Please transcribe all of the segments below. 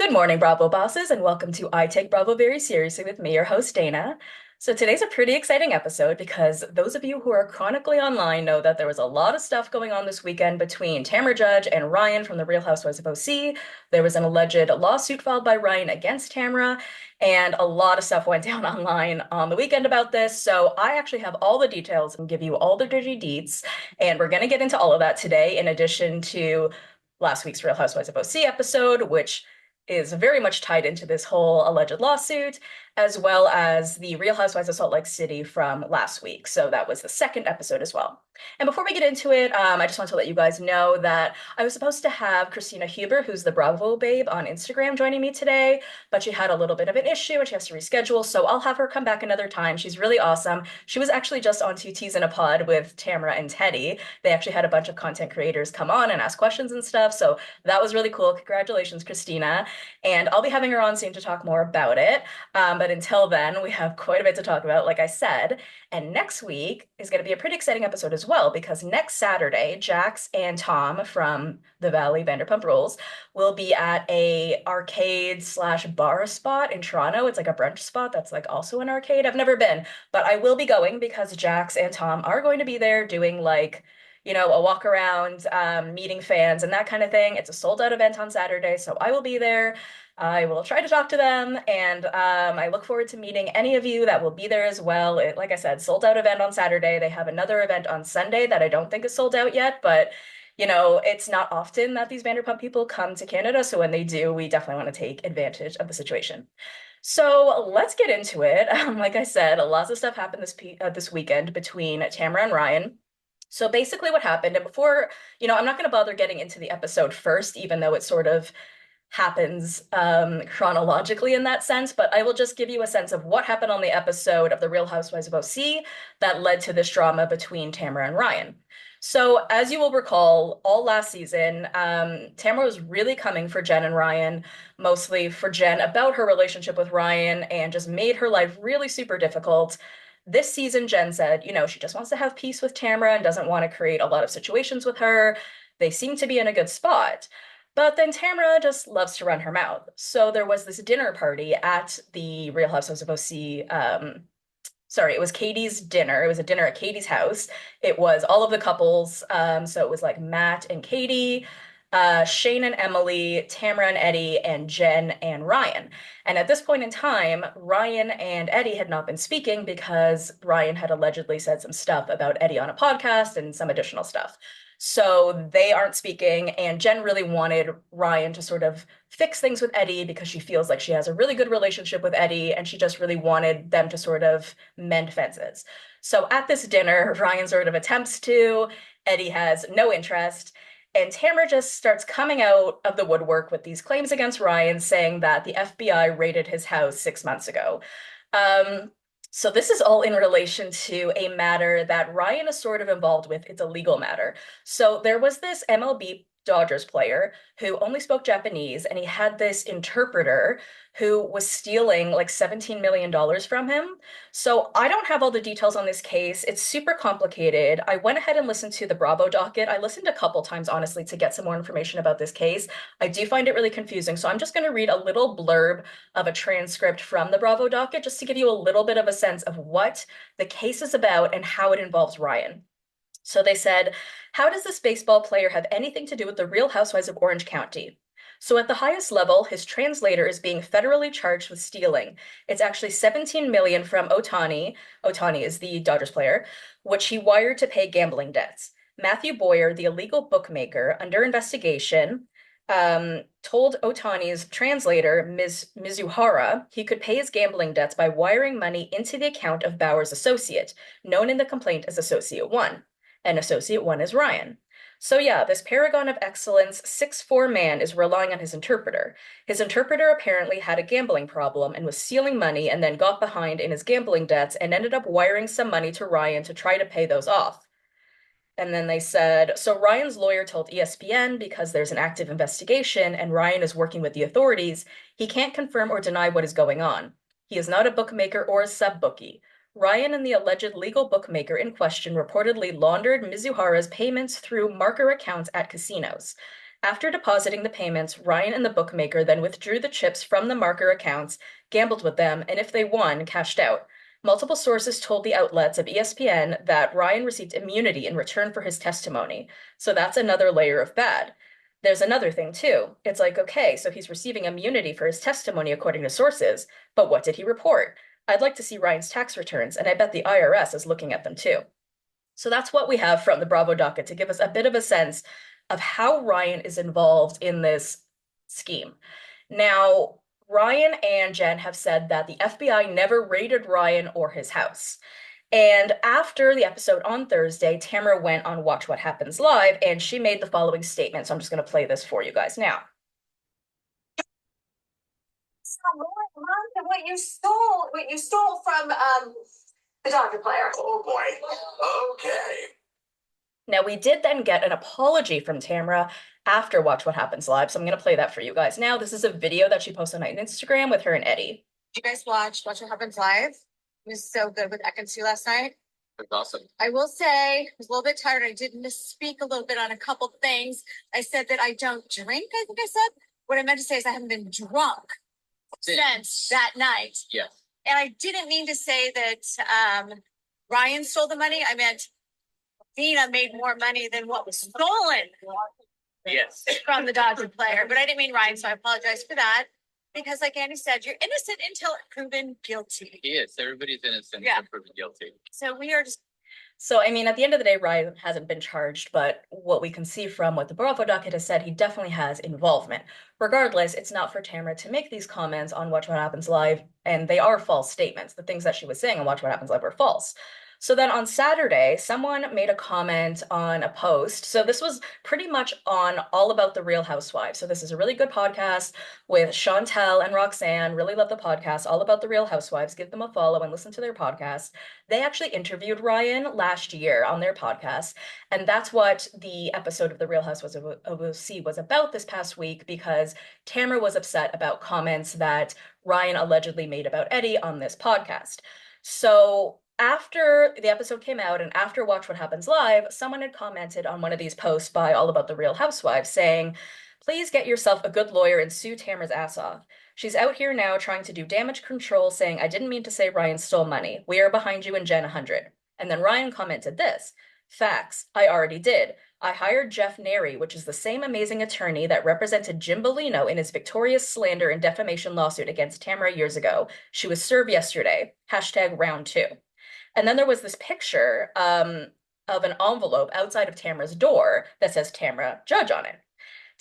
Good morning, Bravo bosses, and welcome to I Take Bravo Very Seriously with me, your host, Dana. So today's a pretty exciting episode because those of you who are chronically online know that there was a lot of stuff going on this weekend between Tamra Judge and Ryan from the Real Housewives of OC. There was an alleged lawsuit filed by Ryan against Tamra, and a lot of stuff went down online on the weekend about this. So I actually have all the details and give you all the dirty deets, and we're going to get into all of that today, in addition to last week's Real Housewives of OC episode, which is very much tied into this whole alleged lawsuit, as well as the Real Housewives of Salt Lake City from last week. So that was the second episode as well. And before we get into it, I just want to let you guys know that I was supposed to have Christina Huber, who's the Bravo babe on Instagram, joining me today, but she had a little bit of an issue and she has to reschedule. So I'll have her come back another time. She's really awesome. She was actually just on Two Teas in a Pod with Tamra and Teddy. They actually had a bunch of content creators come on and ask questions and stuff. So that was really cool. Congratulations, Christina. And I'll be having her on soon to talk more about it. But until then, we have quite a bit to talk about, like I said. And next week is going to be a pretty exciting episode as well, because next Saturday, Jax and Tom from the Valley Vanderpump Rules will be at a arcade slash bar spot in Toronto. It's like a brunch spot that's like also an arcade. I've never been, but I will be going because Jax and Tom are going to be there doing like, a walk around, meeting fans and that kind of thing. It's a sold out event on Saturday, so I will be there. I will try to talk to them, and I look forward to meeting any of you that will be there as well. Like I said, sold out event on Saturday. They have another event on Sunday that I don't think is sold out yet, but it's not often that these Vanderpump people come to Canada, so when they do, we definitely want to take advantage of the situation. So let's get into it. Like I said, lots of stuff happened this weekend between Tamra and Ryan. So basically what happened, and before, I'm not going to bother getting into the episode first, even though it sort of happens chronologically in that sense, but I will just give you a sense of what happened on the episode of The Real Housewives of OC that led to this drama between Tamra and Ryan. So as you will recall, all last season, Tamra was really coming for Jen and Ryan, mostly for Jen about her relationship with Ryan, and just made her life really super difficult. This season, Jen said, she just wants to have peace with Tamra and doesn't want to create a lot of situations with her. They seem to be in a good spot. But then Tamra just loves to run her mouth. So there was this dinner party at the Real Housewives of OC. Sorry, it was Katie's dinner. It was a dinner at Katie's house. It was all of the couples. So it was like Matt and Katie, Shane and Emily, Tamra and Eddie, and Jen and Ryan. And at this point in time, Ryan and Eddie had not been speaking because Ryan had allegedly said some stuff about Eddie on a podcast and some additional stuff. So they aren't speaking, and Jen really wanted Ryan to sort of fix things with Eddie because she feels like she has a really good relationship with Eddie, and she just really wanted them to sort of mend fences. So at this dinner, Ryan sort of attempts to, Eddie has no interest, and Tamra just starts coming out of the woodwork with these claims against Ryan, saying that the FBI raided his house 6 months ago. So this is all in relation to a matter that Ryan is sort of involved with. It's a legal matter. So there was this MLB Dodgers player who only spoke Japanese, and he had this interpreter who was stealing like $17 million from him. So I don't have all the details on this case. It's super complicated. I went ahead and listened to the Bravo docket. I listened a couple times, honestly, to get some more information about this case. I do find it really confusing. So I'm just going to read a little blurb of a transcript from the Bravo docket just to give you a little bit of a sense of what the case is about and how it involves Ryan. So they said, how does this baseball player have anything to do with the Real Housewives of Orange County? So at the highest level, his translator is being federally charged with stealing. It's actually 17 million from Ohtani. Ohtani is the Dodgers player, which he wired to pay gambling debts. Matthew Boyer, the illegal bookmaker under investigation, told Ohtani's translator, Ms. Mizuhara, he could pay his gambling debts by wiring money into the account of Bauer's associate, known in the complaint as Associate 1. And Associate 1 is Ryan. So yeah, this paragon of excellence 6'4" man is relying on his interpreter. His interpreter apparently had a gambling problem and was stealing money and then got behind in his gambling debts and ended up wiring some money to Ryan to try to pay those off. And then they said, so Ryan's lawyer told ESPN because there's an active investigation and Ryan is working with the authorities, he can't confirm or deny what is going on. He is not a bookmaker or a sub-bookie. Ryan and the alleged legal bookmaker in question reportedly laundered Mizuhara's payments through marker accounts at casinos. After depositing the payments, Ryan and the bookmaker then withdrew the chips from the marker accounts, gambled with them, and if they won, cashed out. Multiple sources told the outlets of ESPN that Ryan received immunity in return for his testimony. So that's another layer of bad. There's another thing too. It's like, okay, so he's receiving immunity for his testimony according to sources, but what did he report? I'd like to see Ryan's tax returns, and I bet the IRS is looking at them too. So that's what we have from the Bravo docket to give us a bit of a sense of how Ryan is involved in this scheme. Now, Ryan and Jen have said that the FBI never raided Ryan or his house. And after the episode on Thursday, Tamra went on Watch What Happens Live and she made the following statement. So I'm just going to play this for you guys now. So what you stole from the Dodger player. Oh boy. Okay. Now, we did then get an apology from Tamra after Watch What Happens Live. So I'm going to play that for you guys now. This is a video that she posted on Instagram with her and Eddie. You guys Watch What Happens Live? It was so good with Ekin Sue last night. That's awesome. I will say, I was a little bit tired. I did misspeak a little bit on a couple things. I said that I don't drink, I think I said. What I meant to say is I haven't been drunk since that night. Yes. And I didn't mean to say that Ryan stole the money. I meant Dina made more money than what was stolen. Yes. From the Dodger player. But I didn't mean Ryan, so I apologize for that. Because like Andy said, you're innocent until proven guilty. He is. Everybody's innocent Yeah. until proven guilty. So we are just... So, I mean, at the end of the day, Ryan hasn't been charged, but what we can see from what the Bravo docket has said, he definitely has involvement. Regardless, it's not for Tamra to make these comments on Watch What Happens Live, and they are false statements. The things that she was saying on Watch What Happens Live were false. So then on Saturday, someone made a comment on a post. So this was pretty much on All About the Real Housewives. So this is a really good podcast with Chantel and Roxanne. Really love the podcast, All About the Real Housewives. Give them a follow and listen to their podcast. They actually interviewed Ryan last year on their podcast. And that's what the episode of The Real Housewives of OC was about this past week, because Tamra was upset about comments that Ryan allegedly made about Eddie on this podcast. So after the episode came out and after Watch What Happens Live, someone had commented on one of these posts by All About the Real Housewives saying, please get yourself a good lawyer and sue Tamra's ass off. She's out here now trying to do damage control, saying, I didn't mean to say Ryan stole money. We are behind you and Jen 100. And then Ryan commented this, facts, I already did. I hired Jeff Neri, which is the same amazing attorney that represented Jim Bellino in his victorious slander and defamation lawsuit against Tamra years ago. She was served yesterday. Hashtag round 2. And then there was this picture of an envelope outside of Tamra's door that says Tamra Judge on it.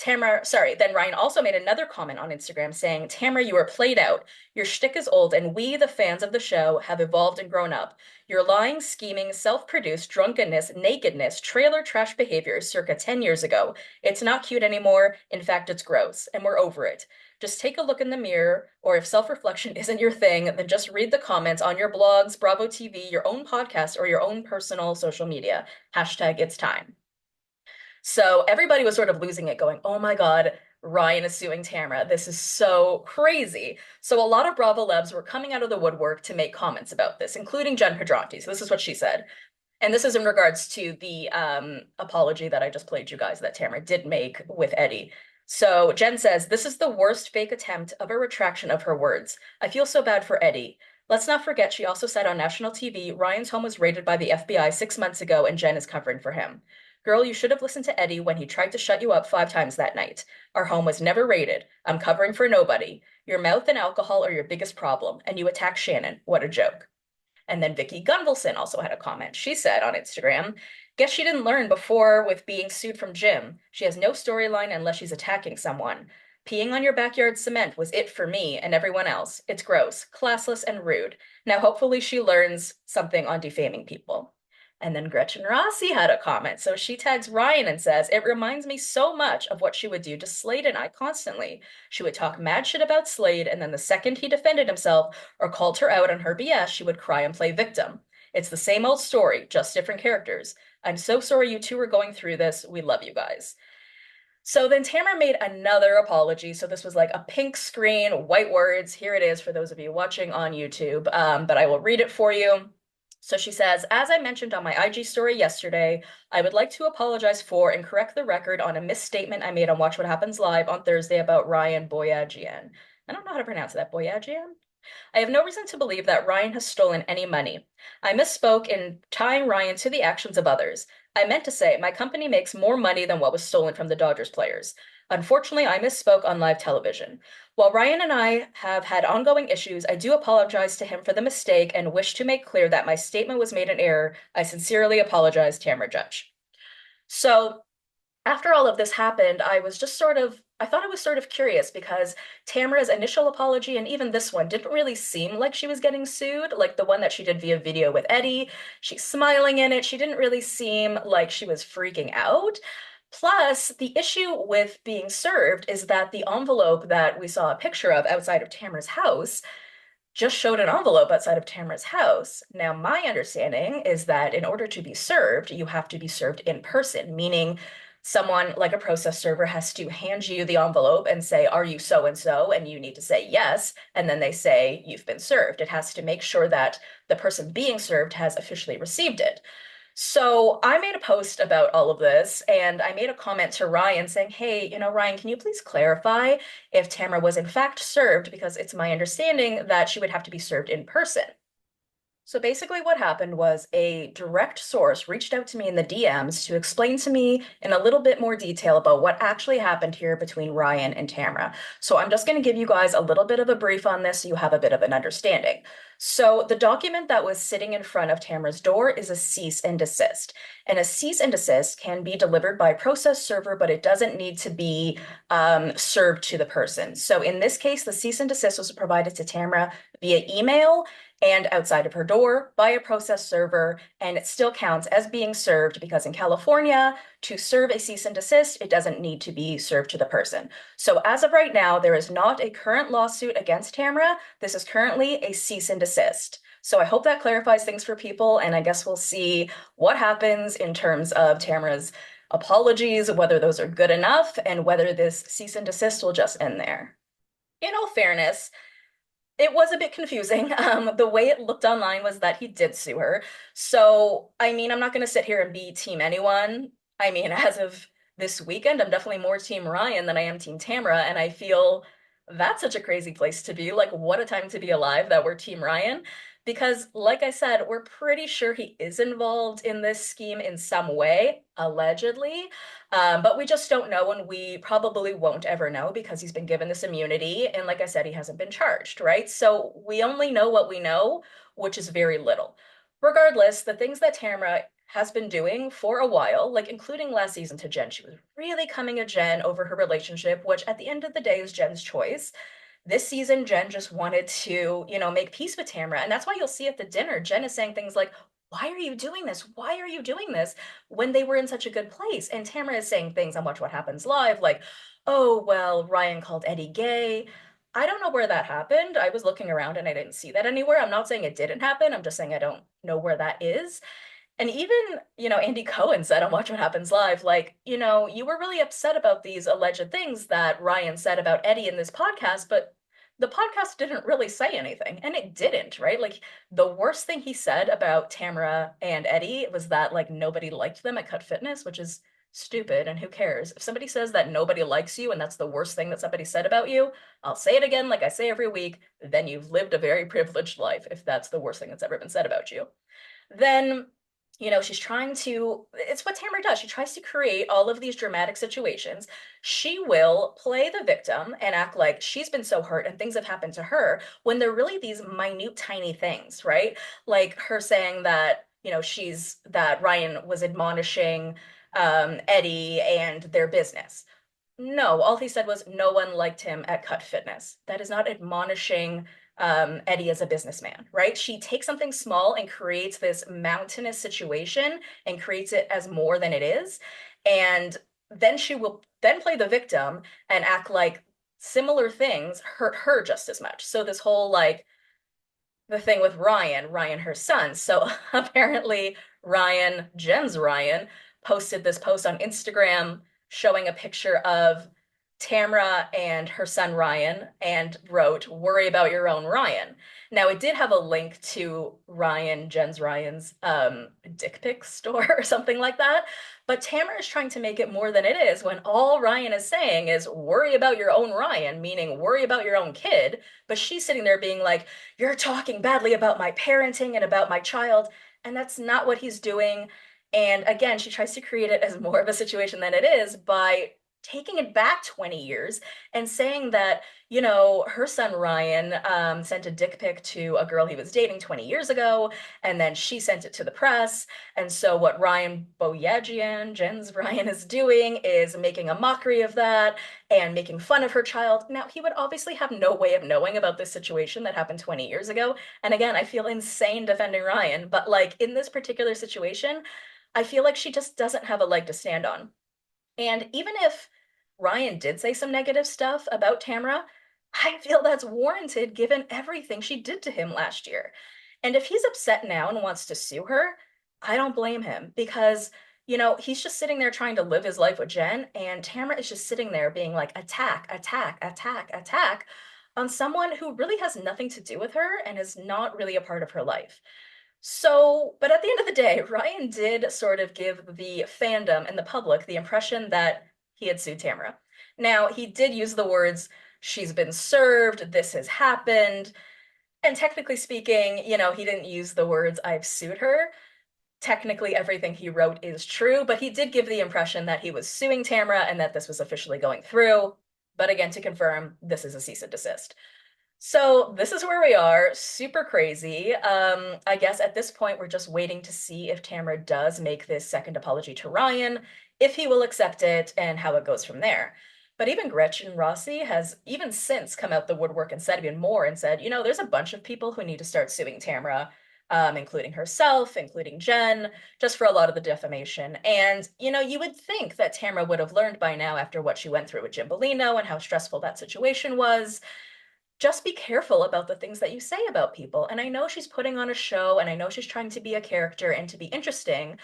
Then Ryan also made another comment on Instagram saying, Tamra, you are played out. Your shtick is old, and we, the fans of the show, have evolved and grown up. Your lying, scheming, self-produced drunkenness, nakedness, trailer trash behavior circa 10 years ago. It's not cute anymore. In fact, it's gross, and we're over it. Just take a look in the mirror, or if self-reflection isn't your thing, then just read the comments on your blogs, Bravo TV, your own podcast, or your own personal social media. Hashtag it's time. So everybody was sort of losing it, going, oh my God, Ryan is suing Tamra. This is so crazy. So a lot of Bravo Lebs were coming out of the woodwork to make comments about this, including Jen Pedranti. So this is what she said. And this is in regards to the apology that I just played you guys that Tamra did make with Eddie. So Jen says, this is the worst fake attempt of a retraction of her words. I feel so bad for Eddie. Let's not forget she also said on national TV, Ryan's home was raided by the FBI 6 months ago and Jen is covering for him. Girl, you should have listened to Eddie when he tried to shut you up 5 times that night. Our home was never raided. I'm covering for nobody. Your mouth and alcohol are your biggest problem, and you attack Shannon. What a joke. And then Vicky Gunvalson also had a comment. She said on Instagram, guess she didn't learn before with being sued from Jim. She has no storyline unless she's attacking someone. Peeing on your backyard cement was it for me and everyone else. It's gross, classless, and rude. Now hopefully she learns something on defaming people. And then Gretchen Rossi had a comment. So she tags Ryan and says, it reminds me so much of what she would do to Slade and I constantly. She would talk mad shit about Slade, and then the second he defended himself or called her out on her BS, she would cry and play victim. It's the same old story, just different characters. I'm so sorry you two are going through this. We love you guys. So then Tamra made another apology. So this was like a pink screen, white words. Here it is for those of you watching on YouTube, but I will read it for you. So she says, as I mentioned on my IG story yesterday, I would like to apologize for and correct the record on a misstatement I made on Watch What Happens Live on Thursday about Ryan Boyajian. I don't know how to pronounce that, Boyajian? I have no reason to believe that Ryan has stolen any money. I misspoke in tying Ryan to the actions of others. I meant to say my company makes more money than what was stolen from the Dodgers players. Unfortunately, I misspoke on live television. While Ryan and I have had ongoing issues, I do apologize to him for the mistake and wish to make clear that my statement was made in error. I sincerely apologize, Tamra Judge. So after all of this happened, I thought it was sort of curious because Tamara's initial apology and even this one didn't really seem like she was getting sued, like the one that she did via video with Eddie. She's smiling in it. She didn't really seem like she was freaking out. Plus, the issue with being served is that the envelope that we saw a picture of outside of Tamara's house just showed an envelope outside of Tamara's house. Now, my understanding is that in order to be served, you have to be served in person, meaning someone like a process server has to hand you the envelope and say, are you so and so? And you need to say yes. And then they say, you've been served. It has to make sure that the person being served has officially received it. So I made a post about all of this and I made a comment to Ryan saying, hey, Ryan, can you please clarify if Tamara was in fact served? Because it's my understanding that she would have to be served in person. So basically, what happened was a direct source reached out to me in the DMs to explain to me in a little bit more detail about what actually happened here between Ryan and Tamara. So I'm just going to give you guys a little bit of a brief on this so you have a bit of an understanding. So the document that was sitting in front of Tamara's door is a cease and desist. And a cease and desist can be delivered by process server, but it doesn't need to be served to the person. So in this case, the cease and desist was provided to Tamara via email and outside of her door by a process server, and it still counts as being served because in California, to serve a cease and desist, it doesn't need to be served to the person. So as of right now, there is not a current lawsuit against Tamara. This is currently a cease and desist. So I hope that clarifies things for people, and I guess we'll see what happens in terms of Tamara's apologies, whether those are good enough, and whether this cease and desist will just end there. In all fairness, it was a bit confusing. The way it looked online was that he did sue her. So, I mean, I'm not going to sit here and be team anyone. I mean, as of this weekend, I'm definitely more team Ryan than I am team Tamara, and I feel that's such a crazy place to be. Like, what a time to be alive that we're team Ryan. Because, like I said, we're pretty sure he is involved in this scheme in some way, allegedly. But we just don't know, and we probably won't ever know because he's been given this immunity. And like I said, he hasn't been charged, right? So we only know what we know, which is very little. Regardless, the things that Tamara has been doing for a while, like including last season to Jen, she was really coming at Jen over her relationship, which at the end of the day is Jen's choice. This season, Jen just wanted to, make peace with Tamara. And that's why you'll see at the dinner, Jen is saying things like, why are you doing this? Why are you doing this? When they were in such a good place. And Tamara is saying things on Watch What Happens Live, like, oh, well, Ryan called Eddie gay. I don't know where that happened. I was looking around and I didn't see that anywhere. I'm not saying it didn't happen. I'm just saying I don't know where that is. And even, Andy Cohen said on Watch What Happens Live, like, you were really upset about these alleged things that Ryan said about Eddie in this podcast, but the podcast didn't really say anything. And it didn't, right? Like, the worst thing he said about Tamara and Eddie was that, like, nobody liked them at Cut Fitness, which is stupid. And who cares? If somebody says that nobody likes you and that's the worst thing that somebody said about you, I'll say it again, like I say every week, then you've lived a very privileged life if that's the worst thing that's ever been said about you. Then she's trying to, it's what Tamara does. She tries to create all of these dramatic situations. She will play the victim and act like she's been so hurt and things have happened to her when they're really these minute, tiny things, right? Like her saying that, that Ryan was admonishing Eddie and their business. No, all he said was no one liked him at Cut Fitness. That is not admonishing Eddie as a businessman, right? She takes something small and creates this mountainous situation and creates it as more than it is. And then she will then play the victim and act like similar things hurt her just as much. So this whole like the thing with Ryan, her son. So apparently Jen's Ryan, posted this post on Instagram showing a picture of Tamra and her son Ryan and wrote, "Worry about your own Ryan." Now, it did have a link to Ryan's dick pic store or something like that. But Tamra is trying to make it more than it is when all Ryan is saying is worry about your own Ryan, meaning worry about your own kid. But she's sitting there being like, you're talking badly about my parenting and about my child. And that's not what he's doing. And again, she tries to create it as more of a situation than it is by taking it back 20 years and saying that, her son Ryan sent a dick pic to a girl he was dating 20 years ago, and then she sent it to the press. And so what Jen's Ryan is doing is making a mockery of that and making fun of her child. Now, he would obviously have no way of knowing about this situation that happened 20 years ago. And again, I feel insane defending Ryan, but like in this particular situation, I feel like she just doesn't have a leg to stand on. And even if Ryan did say some negative stuff about Tamra, I feel that's warranted given everything she did to him last year. And if he's upset now and wants to sue her, I don't blame him because, he's just sitting there trying to live his life with Jen, and Tamra is just sitting there being like, attack, attack, attack, attack on someone who really has nothing to do with her and is not really a part of her life. So, but at the end of the day, Ryan did sort of give the fandom and the public the impression that he had sued Tamra. Now, he did use the words, she's been served, this has happened. And technically speaking, he didn't use the words, I've sued her. Technically, everything he wrote is true, but he did give the impression that he was suing Tamra and that this was officially going through. But again, to confirm, this is a cease and desist. So this is where we are, super crazy. I guess at this point, we're just waiting to see if Tamra does make this second apology to Ryan, if he will accept it, and how it goes from there. But even Gretchen Rossi has even since come out the woodwork and said even more and said, there's a bunch of people who need to start suing Tamra, including herself, including Jen, just for a lot of the defamation. And, you would think that Tamra would have learned by now after what she went through with Jim Bellino and how stressful that situation was. Just be careful about the things that you say about people. And I know she's putting on a show and I know she's trying to be a character and to be interesting,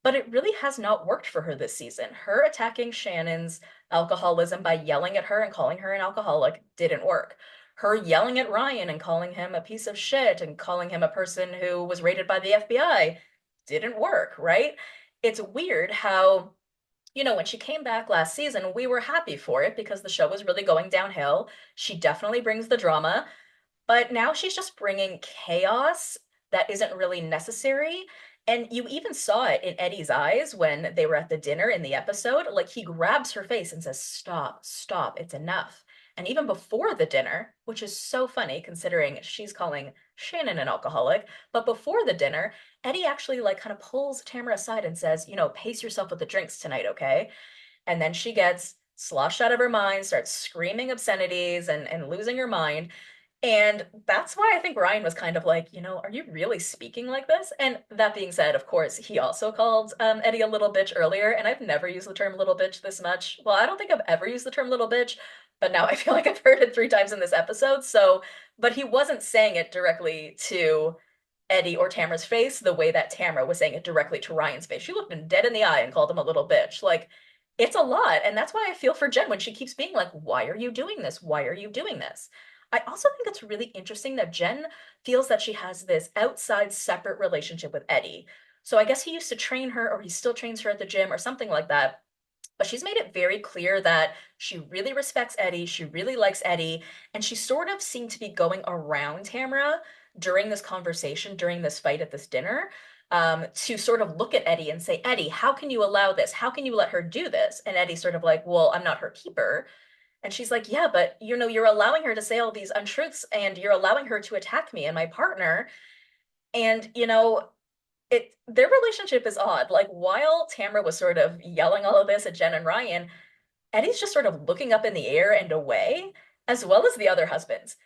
but it really has not worked for her this season. Her attacking Shannon's alcoholism by yelling at her and calling her an alcoholic didn't work. Her yelling at Ryan and calling him a piece of shit and calling him a person who was raided by the FBI didn't work, right? It's weird how when she came back last season, we were happy for it because the show was really going downhill. She definitely brings the drama, but now she's just bringing chaos that isn't really necessary. And you even saw it in Eddie's eyes when they were at the dinner in the episode. Like he grabs her face and says, stop, stop, it's enough. And even before the dinner, which is so funny considering she's calling Shannon an alcoholic, but before the dinner, Eddie actually like kind of pulls Tamara aside and says, pace yourself with the drinks tonight, okay? And then she gets sloshed out of her mind, starts screaming obscenities and losing her mind. And that's why I think Ryan was kind of like, are you really speaking like this? And that being said, of course, he also called Eddie a little bitch earlier, and I've never used the term little bitch this much. Well, I don't think I've ever used the term little bitch, but now I feel like I've heard it 3 times in this episode. So, but he wasn't saying it directly to Eddie or Tamara's face the way that Tamara was saying it directly to Ryan's face. She looked him dead in the eye and called him a little bitch. Like, it's a lot. And that's why I feel for Jen when she keeps being like, why are you doing this? Why are you doing this? I also think it's really interesting that Jen feels that she has this outside separate relationship with Eddie. So I guess he used to train her or he still trains her at the gym or something like that. But she's made it very clear that she really respects Eddie, she really likes Eddie, and she sort of seemed to be going around Tamara during this conversation, during this fight at this dinner, to sort of look at Eddie and say, Eddie, how can you allow this? How can you let her do this? And Eddie's sort of like, well, I'm not her keeper. And she's like, yeah, but you're allowing her to say all these untruths and you're allowing her to attack me and my partner. And, their relationship is odd. Like while Tamara was sort of yelling all of this at Jen and Ryan, Eddie's just sort of looking up in the air and away, as well as the other husbands.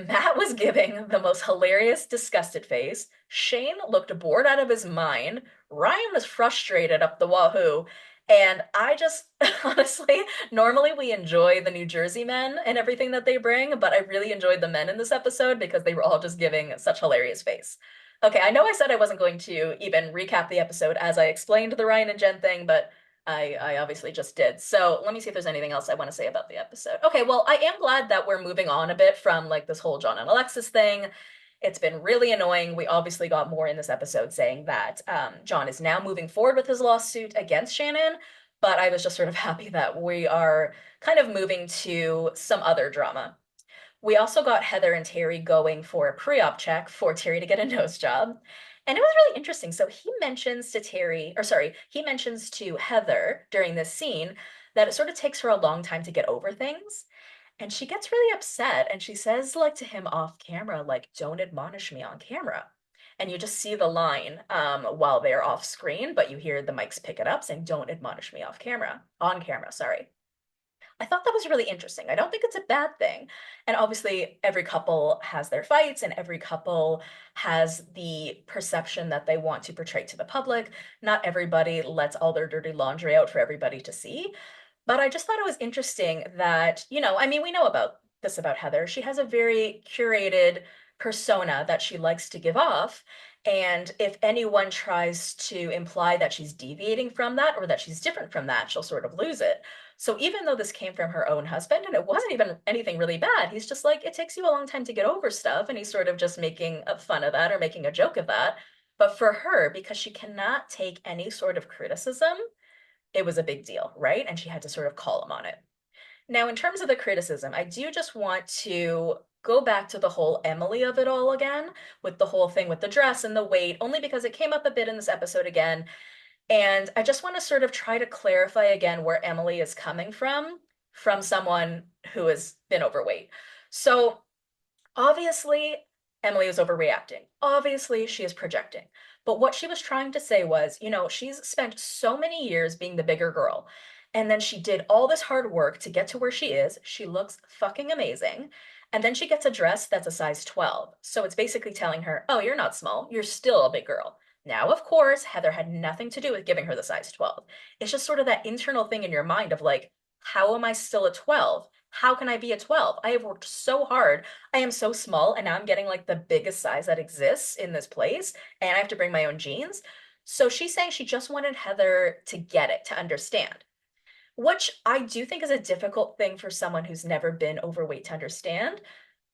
Matt was giving the most hilarious, disgusted face. Shane looked bored out of his mind. Ryan was frustrated up the wahoo. And I just, honestly, normally we enjoy the New Jersey men and everything that they bring, but I really enjoyed the men in this episode because they were all just giving such hilarious face. Okay, I know I said I wasn't going to even recap the episode as I explained the Ryan and Jen thing, but I obviously just did. So let me see if there's anything else I want to say about the episode. Okay, well, I am glad that we're moving on a bit from like this whole John and Alexis thing. It's been really annoying. We obviously got more in this episode saying that John is now moving forward with his lawsuit against Shannon, but I was just sort of happy that we are kind of moving to some other drama. We also got Heather and Terry going for a pre-op check for Terry to get a nose job. And it was really interesting. So he mentions to Terry, or sorry, he mentions to Heather during this scene that it sort of takes her a long time to get over things. And she gets really upset and she says, like, to him off camera, like, don't admonish me on camera. And you just see the line while they're off screen, but you hear the mics pick it up saying, don't admonish me off camera, on camera, sorry. I thought that was really interesting. I don't think it's a bad thing. And obviously, every couple has their fights, and every couple has the perception that they want to portray to the public. Not everybody lets all their dirty laundry out for everybody to see. But I just thought it was interesting that, I mean, we know about this about Heather. She has a very curated persona that she likes to give off. And if anyone tries to imply that she's deviating from that or that she's different from that, she'll sort of lose it. So even though this came from her own husband and it wasn't even anything really bad, he's just like, it takes you a long time to get over stuff. And he's sort of just making fun of that or making a joke of that. But for her, because she cannot take any sort of criticism, it was a big deal, right? And she had to sort of call him on it. Now, in terms of the criticism, I do just want to go back to the whole Emily of it all again, with the whole thing with the dress and the weight, only because it came up a bit in this episode again. And I just want to sort of try to clarify again where Emily is coming from someone who has been overweight. So obviously, Emily is overreacting. Obviously, she is projecting. But what she was trying to say was, she's spent so many years being the bigger girl. And then she did all this hard work to get to where she is. She looks fucking amazing. And then she gets a dress that's a size 12. So it's basically telling her, oh, you're not small. You're still a big girl. Now, of course, Heather had nothing to do with giving her the size 12. It's just sort of that internal thing in your mind of like, how am I still a 12? How can I be a 12? I have worked so hard. I am so small, and now I'm getting like the biggest size that exists in this place, and I have to bring my own jeans. So she's saying she just wanted Heather to get it, to understand, which I do think is a difficult thing for someone who's never been overweight to understand.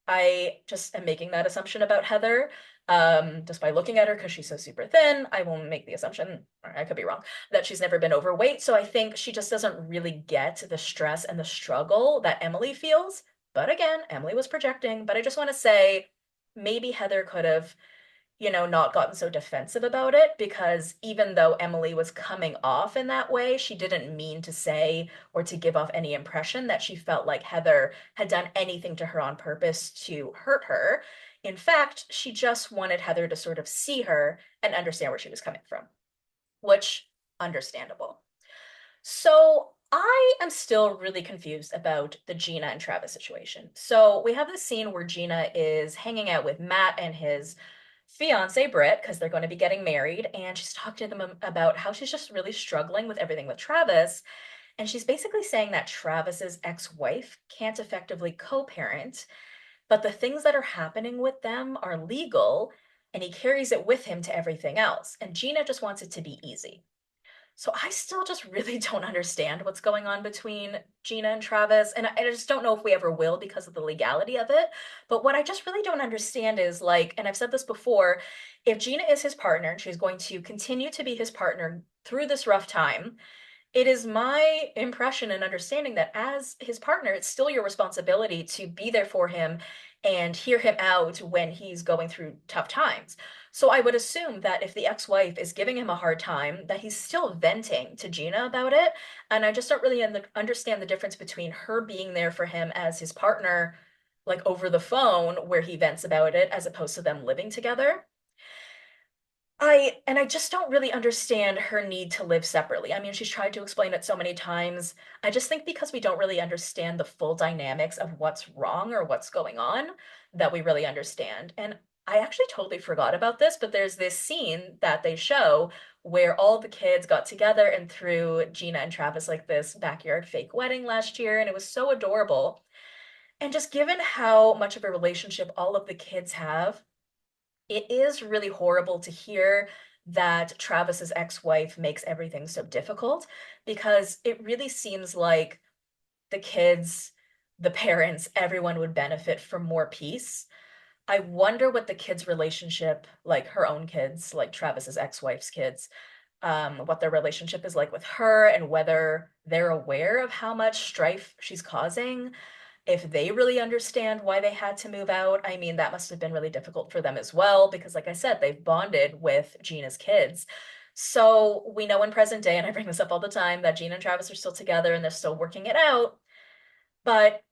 I just am making that assumption about Heather, just by looking at her because she's so super thin. I won't make the assumption, or I could be wrong, that she's never been overweight. So I think she just doesn't really get the stress and the struggle that Emily feels. But again, Emily was projecting. But I just want to say maybe Heather could have not gotten so defensive about it, because even though Emily was coming off in that way, she didn't mean to say or to give off any impression that she felt like Heather had done anything to her on purpose to hurt her. In fact, she just wanted Heather to sort of see her and understand where she was coming from, which understandable. So I am still really confused about the Gina and Travis situation. So we have this scene where Gina is hanging out with Matt and his fiance Britt, because they're going to be getting married, and she's talking to them about how she's just really struggling with everything with Travis. And she's basically saying that Travis's ex-wife can't effectively co-parent, but the things that are happening with them are legal, and he carries it with him to everything else. And Gina just wants it to be easy. So I still just really don't understand what's going on between Gina and Travis. And I just don't know if we ever will because of the legality of it. But what I just really don't understand is like, and I've said this before, if Gina is his partner and she's going to continue to be his partner through this rough time, it is my impression and understanding that as his partner, it's still your responsibility to be there for him and hear him out when he's going through tough times. So I would assume that if the ex-wife is giving him a hard time, that he's still venting to Gina about it. And I just don't really understand the difference between her being there for him as his partner, like over the phone where he vents about it, as opposed to them living together. I just don't really understand her need to live separately. I mean, she's tried to explain it so many times. I just think because we don't really understand the full dynamics of what's wrong or what's going on, that we really understand. And I actually totally forgot about this, but there's this scene that they show where all the kids got together and threw Gina and Travis like this backyard fake wedding last year, and it was so adorable. And just given how much of a relationship all of the kids have, it is really horrible to hear that Travis's ex-wife makes everything so difficult, because it really seems like the kids, the parents, everyone would benefit from more peace. I wonder what the kids' relationship, like her own kids, like Travis's ex-wife's kids, what their relationship is like with her, and whether they're aware of how much strife she's causing, if they really understand why they had to move out. I mean, that must have been really difficult for them as well, because like I said, they've bonded with Gina's kids. So we know in present day, and I bring this up all the time, that Gina and Travis are still together and they're still working it out. But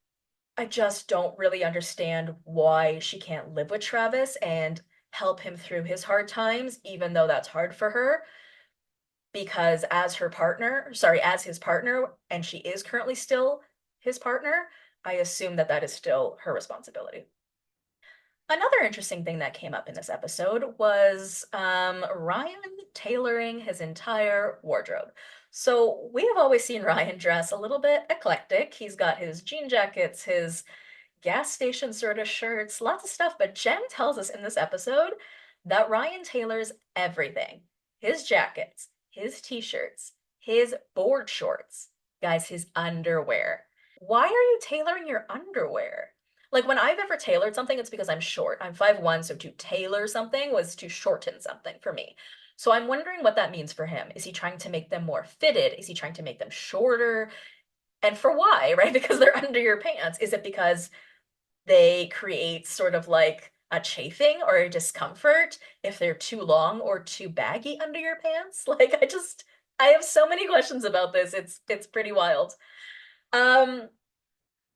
I just don't really understand why she can't live with Travis and help him through his hard times, even though that's hard for her. Because as her partner, sorry, as his partner, and she is currently still his partner, I assume that that is still her responsibility. Another interesting thing that came up in this episode was Ryan tailoring his entire wardrobe. So we have always seen Ryan dress a little bit eclectic. He's got his jean jackets, his gas station sort of shirts, lots of stuff. But Jen tells us in this episode that Ryan tailors everything: his jackets, his t-shirts, his board shorts, guys, his underwear. Why are you tailoring your underwear? Like when I've ever tailored something, it's because I'm short. I'm 5'1", so to tailor something was to shorten something for me. So I'm wondering what that means for him. Is he trying to make them more fitted? Is he trying to make them shorter? And for why, right? Because they're under your pants. Is it because they create sort of like a chafing or a discomfort if they're too long or too baggy under your pants? Like I have so many questions about this. It's pretty wild. Um,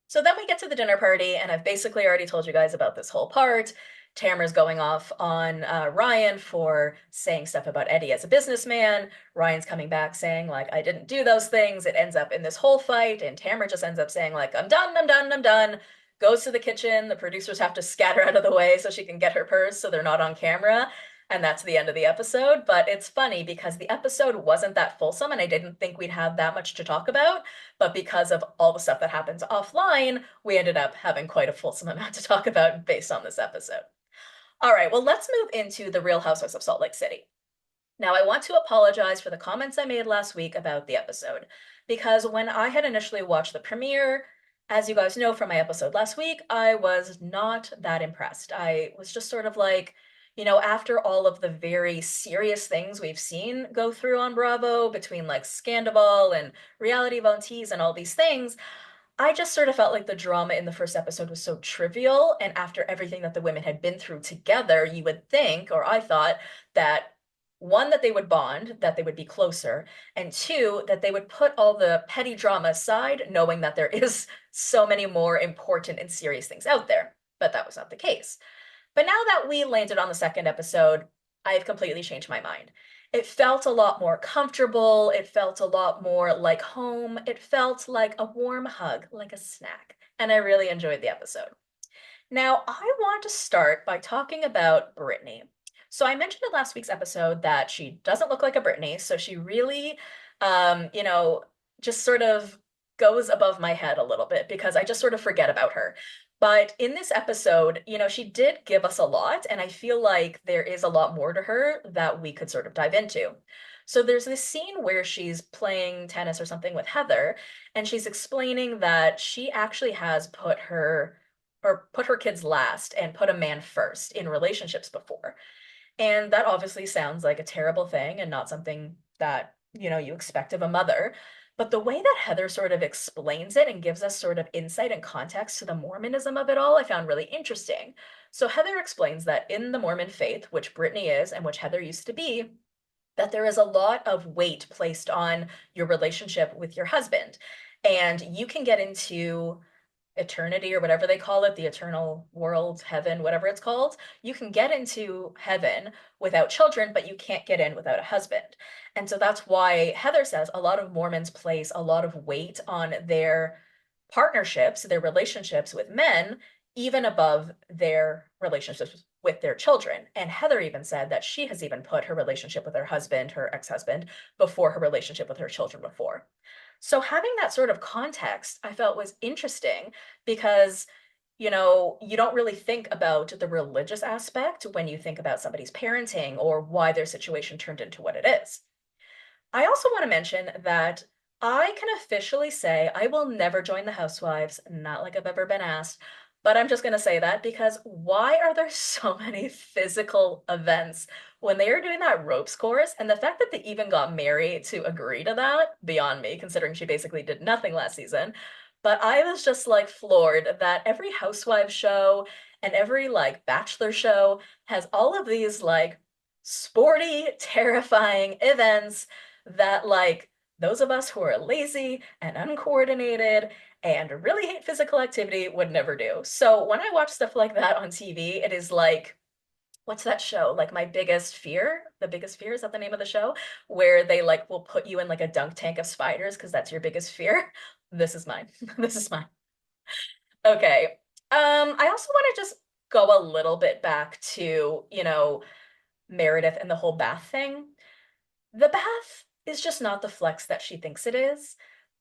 so then we get to the dinner party, and I've basically already told you guys about this whole part. Tamra's going off on Ryan for saying stuff about Eddie as a businessman. Ryan's coming back saying, like, I didn't do those things. It ends up in this whole fight, and Tamra just ends up saying, like, I'm done, I'm done, I'm done. Goes to the kitchen. The producers have to scatter out of the way so she can get her purse so they're not on camera. And that's the end of the episode. But it's funny because the episode wasn't that fulsome, and I didn't think we'd have that much to talk about. But because of all the stuff that happens offline, we ended up having quite a fulsome amount to talk about based on this episode. All right, well, let's move into the Real Housewives of Salt Lake City. Now, I want to apologize for the comments I made last week about the episode, because when I had initially watched the premiere, as you guys know from my episode last week, I was not that impressed. I was just sort of like, after all of the very serious things we've seen go through on Bravo, between like Scandal and Reality of Tease and all these things, I just sort of felt like the drama in the first episode was so trivial. And after everything that the women had been through together, you would think, or I thought, that one, that they would bond, that they would be closer, and two, that they would put all the petty drama aside, knowing that there is so many more important and serious things out there. But that was not the case. But now that we landed on the second episode, I've completely changed my mind. It felt a lot more comfortable. It felt a lot more like home. It felt like a warm hug, like a snack. And I really enjoyed the episode. Now, I want to start by talking about Brittany. So I mentioned in last week's episode that she doesn't look like a Brittany, so she really, just sort of goes above my head a little bit because I just sort of forget about her. But in this episode, she did give us a lot, and I feel like there is a lot more to her that we could sort of dive into. So there's this scene where she's playing tennis or something with Heather, and she's explaining that she actually has put her kids last and put a man first in relationships before. And that obviously sounds like a terrible thing and not something that, you expect of a mother. But the way that Heather sort of explains it and gives us sort of insight and context to the Mormonism of it all, I found really interesting. So Heather explains that in the Mormon faith, which Brittany is and which Heather used to be, that there is a lot of weight placed on your relationship with your husband. And you can get into eternity or whatever they call it, the eternal world, heaven, whatever it's called. You can get into heaven without children, but you can't get in without a husband. And so that's why Heather says a lot of Mormons place a lot of weight on their partnerships, their relationships with men, even above their relationships with their children. And Heather even said that she has even put her relationship with her husband, her ex-husband, before her relationship with her children before. So having that sort of context, I felt was interesting because you don't really think about the religious aspect when you think about somebody's parenting or why their situation turned into what it is. I also want to mention that I can officially say I will never join the Housewives, not like I've ever been asked, but I'm just going to say that because why are there so many physical events when they are doing that ropes course? And the fact that they even got Mary to agree to that, beyond me, considering she basically did nothing last season. But I was just like floored that every Housewives show and every like Bachelor show has all of these like sporty, terrifying events that like those of us who are lazy and uncoordinated and really hate physical activity would never do. So when I watch stuff like that on TV, it is like, what's that show? Like My Biggest Fear? The Biggest Fear, is that the name of the show? Where they like will put you in like a dunk tank of spiders because that's your biggest fear. This is mine. This is mine. Okay. I also want to just go a little bit back to, Meredith and the whole bath thing. The bath is just not the flex that she thinks it is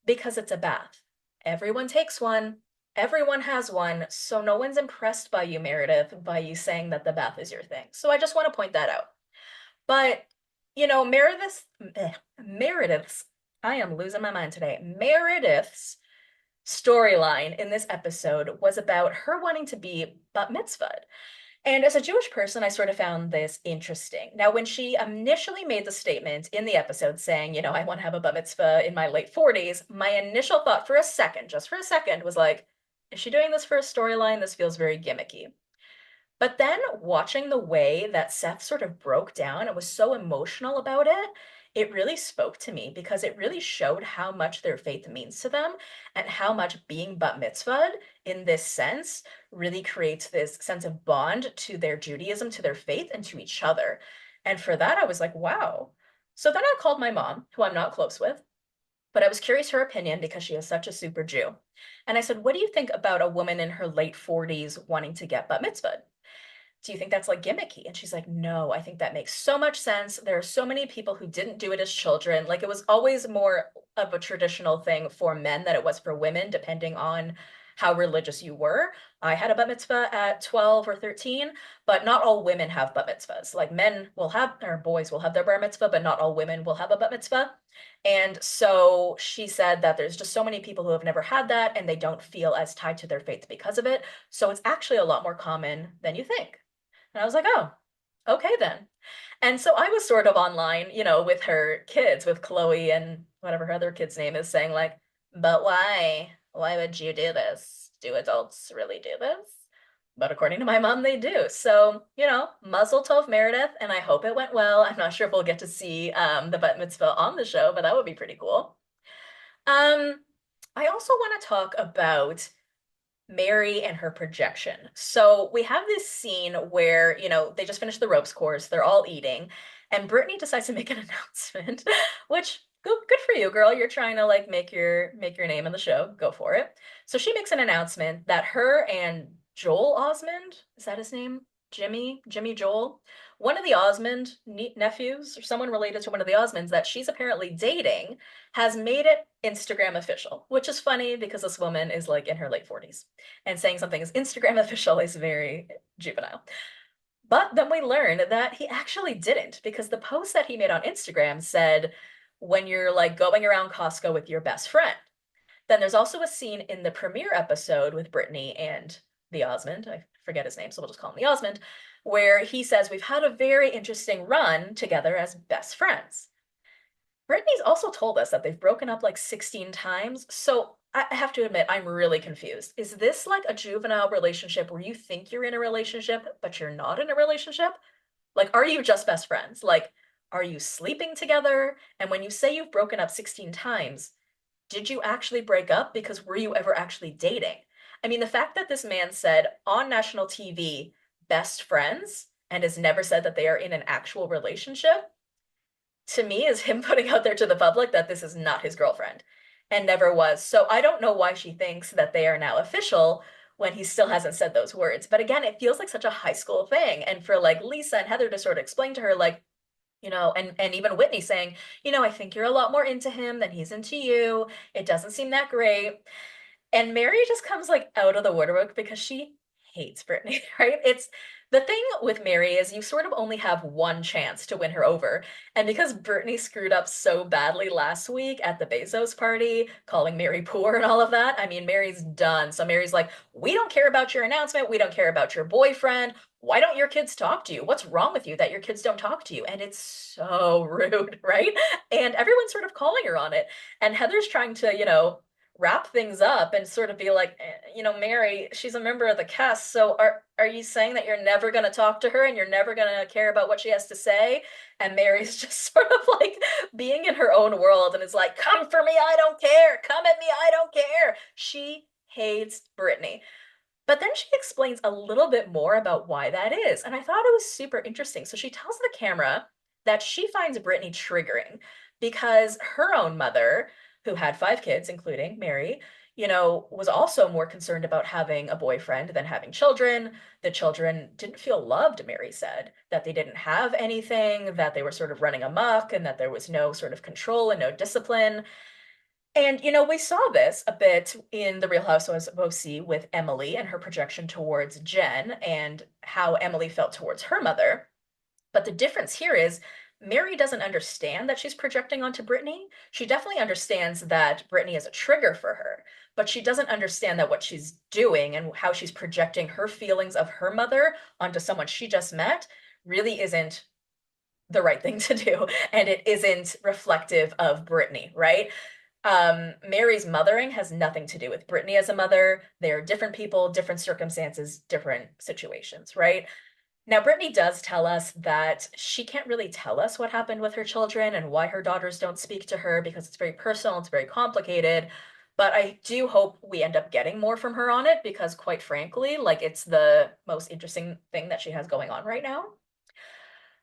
because it's a bath. Everyone takes one, everyone has one, so no one's impressed by you, Meredith, by you saying that the bath is your thing. So I just want to point that out. But, Meredith's, I am losing my mind today. Meredith's storyline in this episode was about her wanting to be bat mitzvahed. And as a Jewish person, I sort of found this interesting. Now, when she initially made the statement in the episode saying, I want to have a bat mitzvah in my late 40s, my initial thought for a second, just for a second, was like, is she doing this for a storyline? This feels very gimmicky. But then watching the way that Seth sort of broke down and was so emotional about it, it really spoke to me because it really showed how much their faith means to them and how much being bat mitzvahed in this sense really creates this sense of bond to their Judaism, to their faith, and to each other. And for that, I was like, wow. So then I called my mom, who I'm not close with, but I was curious her opinion because she is such a super Jew. And I said, what do you think about a woman in her late 40s wanting to get bat mitzvahed? Do you think that's like gimmicky? And she's like, no, I think that makes so much sense. There are so many people who didn't do it as children. Like it was always more of a traditional thing for men than it was for women, depending on how religious you were. I had a bat mitzvah at 12 or 13, but not all women have bat mitzvahs. Like men will have, or boys will have their bar mitzvah, but not all women will have a bat mitzvah. And so she said that there's just so many people who have never had that and they don't feel as tied to their faith because of it. So it's actually a lot more common than you think. And I was like, oh, okay then. And so I was sort of online, with her kids, with Chloe and whatever her other kid's name is, saying like, but why? Why would you do this? Do adults really do this? But according to my mom, they do. So, Mazel Tov Meredith, and I hope it went well. I'm not sure if we'll get to see the bat mitzvah on the show, but that would be pretty cool. I also want to talk about Mary and her projection. So we have this scene where, they just finished the ropes course, they're all eating, and Brittany decides to make an announcement, which good for you, girl. You're trying to like make your name in the show. Go for it. So she makes an announcement that her and Joel Osmond, is that his name? Jimmy Joel, one of the Osmond nephews or someone related to one of the Osmonds that she's apparently dating has made it Instagram official, which is funny because this woman is like in her late 40s and saying something is Instagram official is very juvenile. But then we learn that he actually didn't because the post that he made on Instagram said, when you're like going around Costco with your best friend. Then there's also a scene in the premiere episode with Brittany and the Osmond. I forget his name, so we'll just call him the Osmond, where he says, we've had a very interesting run together as best friends. Brittany's also told us that they've broken up like 16 times. So I have to admit, I'm really confused. Is this like a juvenile relationship where you think you're in a relationship, but you're not in a relationship? Like, are you just best friends? Like, are you sleeping together? And when you say you've broken up 16 times, did you actually break up? Because were you ever actually dating? I mean, the fact that this man said on national TV, best friends, and has never said that they are in an actual relationship, to me is him putting out there to the public that this is not his girlfriend and never was. So I don't know why she thinks that they are now official when he still hasn't said those words. But again, it feels like such a high school thing. And for like Lisa and Heather to sort of explain to her, like, and even Whitney saying, I think you're a lot more into him than he's into you. It doesn't seem that great. And Mary just comes like out of the woodwork because she hates Brittany, right? It's the thing with Mary is you sort of only have one chance to win her over. And because Brittany screwed up so badly last week at the Bezos party, calling Mary poor and all of that, I mean, Mary's done. So Mary's like, we don't care about your announcement. We don't care about your boyfriend. Why don't your kids talk to you? What's wrong with you that your kids don't talk to you? And it's so rude, right? And everyone's sort of calling her on it. And Heather's trying to, wrap things up and sort of be like, Mary, she's a member of the cast, so are you saying that you're never going to talk to her and you're never going to care about what she has to say? And Mary's just sort of like being in her own world and is like, come for me, I don't care. Come at me, I don't care. She hates Brittany. But then she explains a little bit more about why that is. And I thought it was super interesting. So she tells the camera that she finds Brittany triggering because her own mother, who had 5 kids, including Mary, was also more concerned about having a boyfriend than having children. The children didn't feel loved, Mary said, that they didn't have anything, that they were sort of running amok, and that there was no sort of control and no discipline. And, we saw this a bit in The Real Housewives of OC with Emily and her projection towards Jen and how Emily felt towards her mother. But the difference here is Mary doesn't understand that she's projecting onto Brittany. She definitely understands that Brittany is a trigger for her, but she doesn't understand that what she's doing and how she's projecting her feelings of her mother onto someone she just met really isn't the right thing to do. And it isn't reflective of Brittany, right? Mary's mothering has nothing to do with Brittany as a mother. They're different people, different circumstances, different situations, right? Now, Brittany does tell us that she can't really tell us what happened with her children and why her daughters don't speak to her because it's very personal, it's very complicated. But I do hope we end up getting more from her on it because, quite frankly, like it's the most interesting thing that she has going on right now.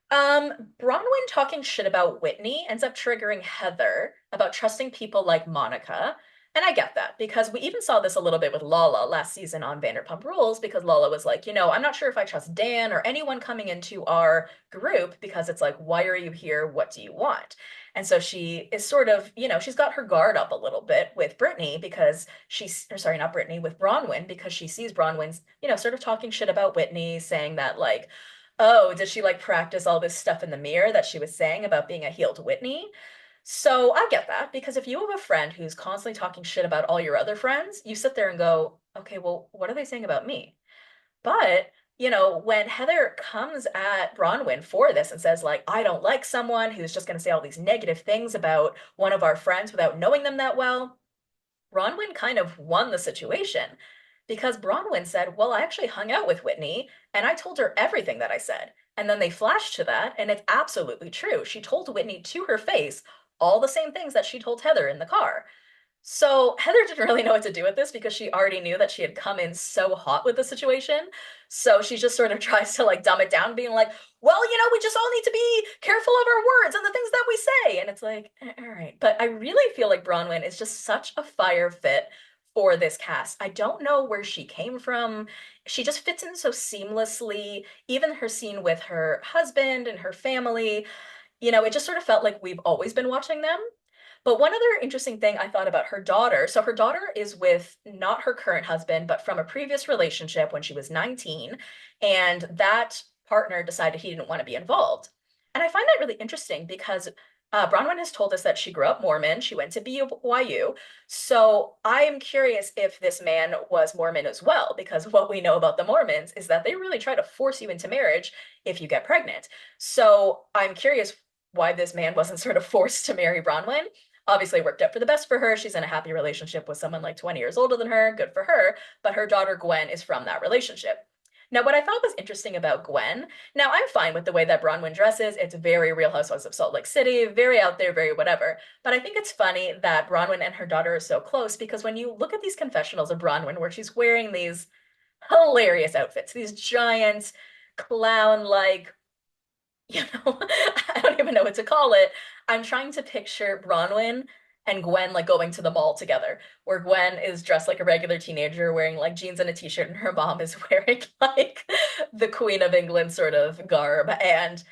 Bronwyn talking shit about Whitney ends up triggering Heather about trusting people like Monica. And I get that because we even saw this a little bit with Lala last season on Vanderpump Rules because Lala was like, I'm not sure if I trust Dan or anyone coming into our group because it's like, why are you here? What do you want? And so she is sort of, she's got her guard up a little bit with Brittany because or sorry, not Brittany, with Bronwyn because she sees Bronwyn's, sort of talking shit about Whitney, saying that like, oh, did she like practice all this stuff in the mirror that she was saying about being a healed Whitney? So I get that because if you have a friend who's constantly talking shit about all your other friends, you sit there and go, okay, well, what are they saying about me? But, when Heather comes at Bronwyn for this and says, like, I don't like someone who's just going to say all these negative things about one of our friends without knowing them that well, Bronwyn kind of won the situation because Bronwyn said, well, I actually hung out with Whitney and I told her everything that I said. And then they flashed to that, and it's absolutely true. She told Whitney to her face all the same things that she told Heather in the car. So Heather didn't really know what to do with this because she already knew that she had come in so hot with the situation. So she just sort of tries to like dumb it down, being like, well, we just all need to be careful of our words and the things that we say. And it's like, all right. But I really feel like Bronwyn is just such a fire fit for this cast. I don't know where she came from. She just fits in so seamlessly. Even her scene with her husband and her family, it just sort of felt like we've always been watching them. But one other interesting thing I thought about her daughter. So her daughter is with not her current husband, but from a previous relationship when she was 19. And that partner decided he didn't want to be involved. And I find that really interesting because Bronwyn has told us that she grew up Mormon. She went to BYU. So I am curious if this man was Mormon as well, because what we know about the Mormons is that they really try to force you into marriage if you get pregnant. So I'm curious why this man wasn't sort of forced to marry Bronwyn. Obviously, it worked out for the best for her. She's in a happy relationship with someone like 20 years older than her. Good for her. But her daughter, Gwen, is from that relationship. Now, what I thought was interesting about Gwen, now I'm fine with the way that Bronwyn dresses. It's very Real Housewives of Salt Lake City, very out there, very whatever. But I think it's funny that Bronwyn and her daughter are so close because when you look at these confessionals of Bronwyn, where she's wearing these hilarious outfits, these giant clown-like, I don't even know what to call it. I'm trying to picture Bronwyn and Gwen like going to the mall together, where Gwen is dressed like a regular teenager wearing like jeans and a t-shirt, and her mom is wearing like the Queen of England sort of garb. And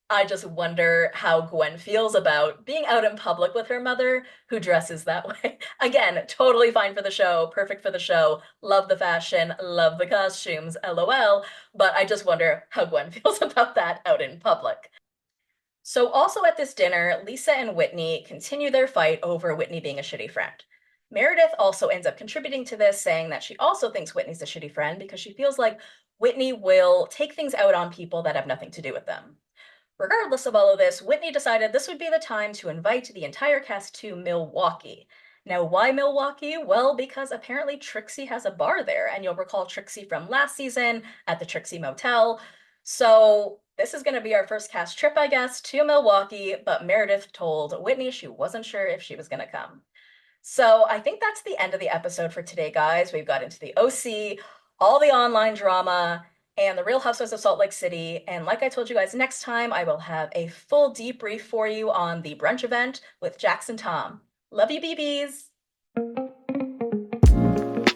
I just wonder how Gwen feels about being out in public with her mother who dresses that way. Again, totally fine for the show, perfect for the show, love the fashion, love the costumes, LOL, but I just wonder how Gwen feels about that out in public. So, also at this dinner, Lisa and Whitney continue their fight over Whitney being a shitty friend. Meredith also ends up contributing to this, saying that she also thinks Whitney's a shitty friend because she feels like Whitney will take things out on people that have nothing to do with them. Regardless of all of this, Whitney decided this would be the time to invite the entire cast to Milwaukee. Now, why Milwaukee? Well, because apparently Trixie has a bar there, and you'll recall Trixie from last season at the Trixie Motel. So this is going to be our first cast trip, I guess, to Milwaukee, but Meredith told Whitney she wasn't sure if she was going to come. So I think that's the end of the episode for today, guys. We've got into the OC, all the online drama, and the Real Housewives of Salt Lake City. And like I told you guys, next time I will have a full debrief for you on the brunch event with Jax and Tom. Love you, BBs!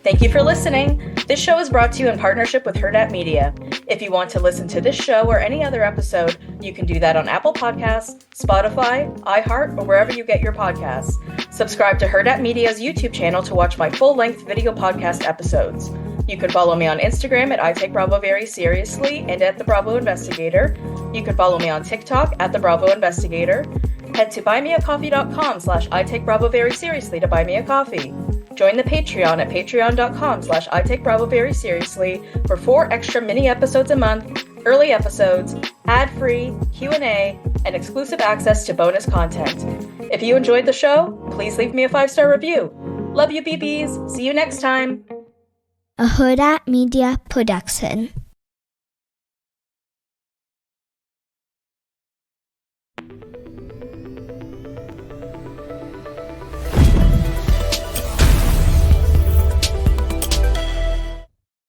Thank you for listening. This show is brought to you in partnership with Hurrdat Media. If you want to listen to this show or any other episode, you can do that on Apple Podcasts, Spotify, iHeart, or wherever you get your podcasts. Subscribe to Hurrdat Media's YouTube channel to watch my full-length video podcast episodes. You can follow me on Instagram at I Take Bravo Very Seriously and at The Bravo Investigator. You can follow me on TikTok at The Bravo Investigator. Head to buymeacoffee.com/I Take Bravo Very Seriously to buy me a coffee. Join the Patreon at patreon.com/I Take Bravo Very Seriously for 4 extra mini episodes a month, early episodes, ad-free, Q&A, and exclusive access to bonus content. If you enjoyed the show, please leave me a 5-star review. Love you, BBs. See you next time. A Hurrdat Media Production.